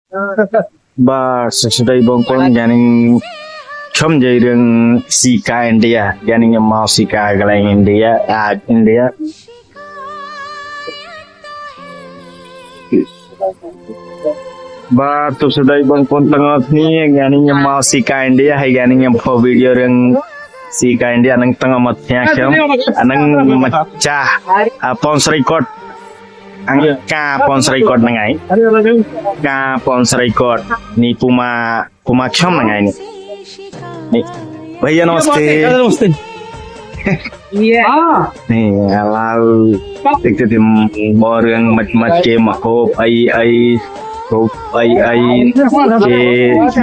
Ba sesudah bongkong janing chom jai rừng Sika India janing yang mau Sika galang India India ba tu sesudah bongkong tengah ni janing yang mau Sika India hay janing yang po video rừng Sika India nang tengah matnya chom anang macah pons record angka pons record nangai ka pons record ni puma chom nangai ni nih भैया नमस्ते नमस्ते nih kalau देखते थे और much much के महोब आई तो आई के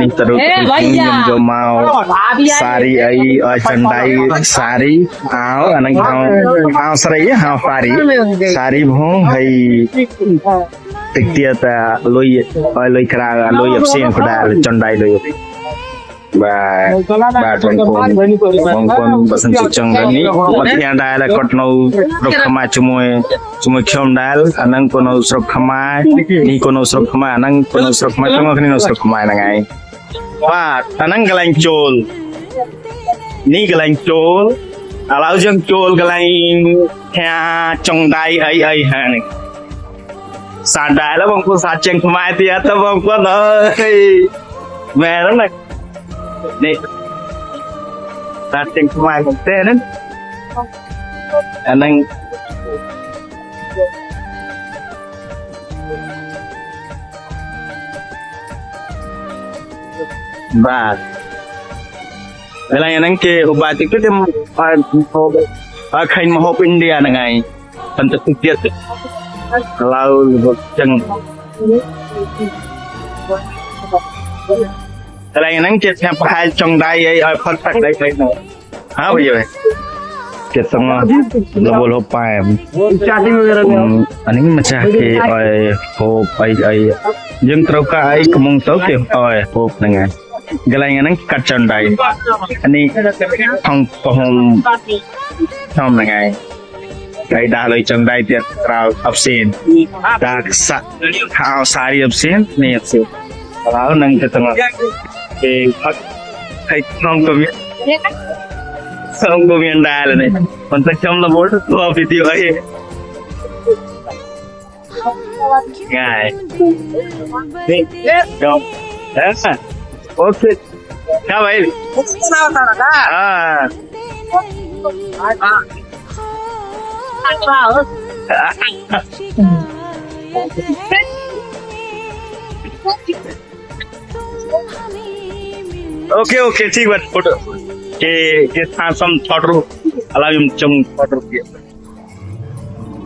nih terus जो mau sari ai candai sari ao anang ao sari ao sari bhong hai tiktia ta loi kra loi absen kuda candai loi ba bongkon basan sucang ni matian dai la kot no rok khama chumoi khom dal anang kono srok khama ni kono srok khama anang kono srok khama tong khni no srok khama nangai ba anang galang chol ni galang chol alau jang chol galang kha chong dai ai ha ni sa dai la bongkon sa cheng khama ti ta bongkon ơi mẹ lắm này nih tateng kemarin tenen anang ba Bila yang ke obat itu dia kain mahop India nangai tentu dia kalau jeng Cái này nắng chết xem hai trong đây ấy phát phát đây đây nữa hả bây giờ chết xong là bol hộp bài anh ấy mà cha cái hộp ấy dân trâu cá ấy cũng mong tốt kìa hộp này ngay cái này nắng cắt trong đây anh ấy không không này ngay cái đa lời trong đây thì vào ấp xin đã thao sai ấp xin nè xin lão nâng cái tầng cái phát hay không có miền đà rồi này còn tập trong là bốn tua video ấy ngài đi không ok sao vậy sao tao là okay ठीक बात photo के साथ सम photo अलाव हम चम photo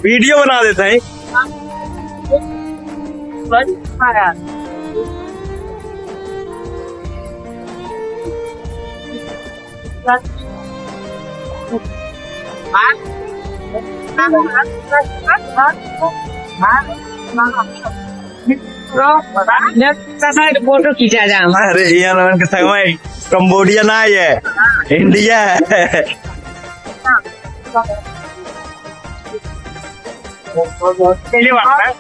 video बना देते हैं फोटो खींचा जा अरे यहाँ लोगन के संग में कंबोडिया ना है इंडिया है पहली बात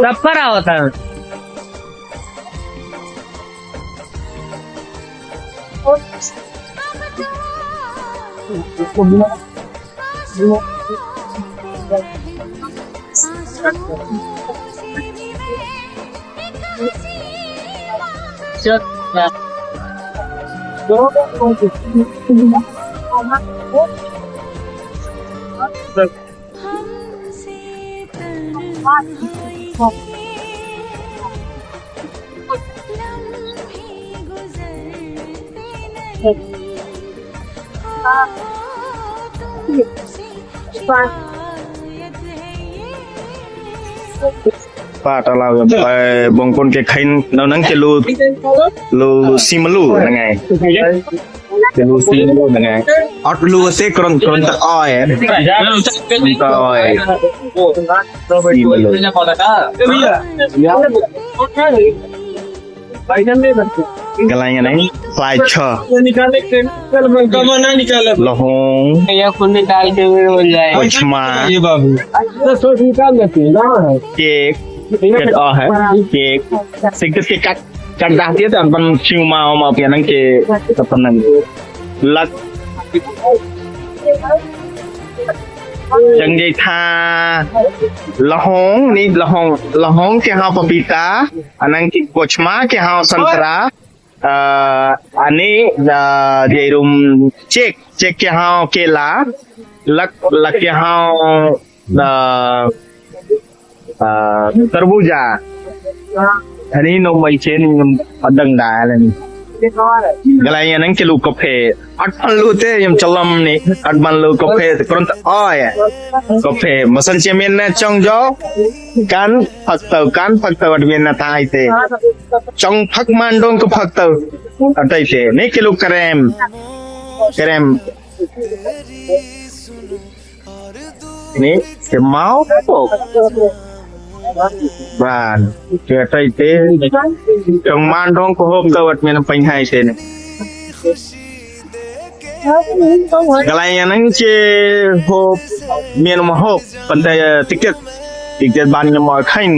रफरा होता है Pak kalau bongkon ke kain nang ke lu simalu nangai ke lu simalu nangai ot lu se kron tak oi tak oi simalu galanya nai fly cha lohong ये खुद निकाल के हो जाए कोचमा तो सोच निकाल लेते हैं ना cake kết o hả kek sinh cái cắt đá tiết là bằng chiêu màu phía năng kê tập phần này lật chẳng dây tha la hong cái hao papita anh cái kochma cái hao santara anh ấy dây rum check cái hao kela lắc cái hao तरबूजाอันนี้นมใบเชนมันดังได้เลยกลายอย่างนั้นจะลูกกาแฟอัดมันลูเต้ยังจะลำนี่อัดมันลูกกาแฟแต่คนอ้อยกาแฟมาสันเชียเมนนะจ้องจ้อการพักเตาอัดเวียนนาตายเต้จ้องพักมันโดนก็พักเตาอัดไตเต้นี่คือลูกกระเรมนี่เสียเมาบ้านเจอใจเต้จังมันร้องก็ฮบตัวมีน้ำปัญหาเช่นกลายอย่างนั้นเจฮบมีน้ำฮบปัญหาติ๊กเก็ตบ้านยังมอขึ้น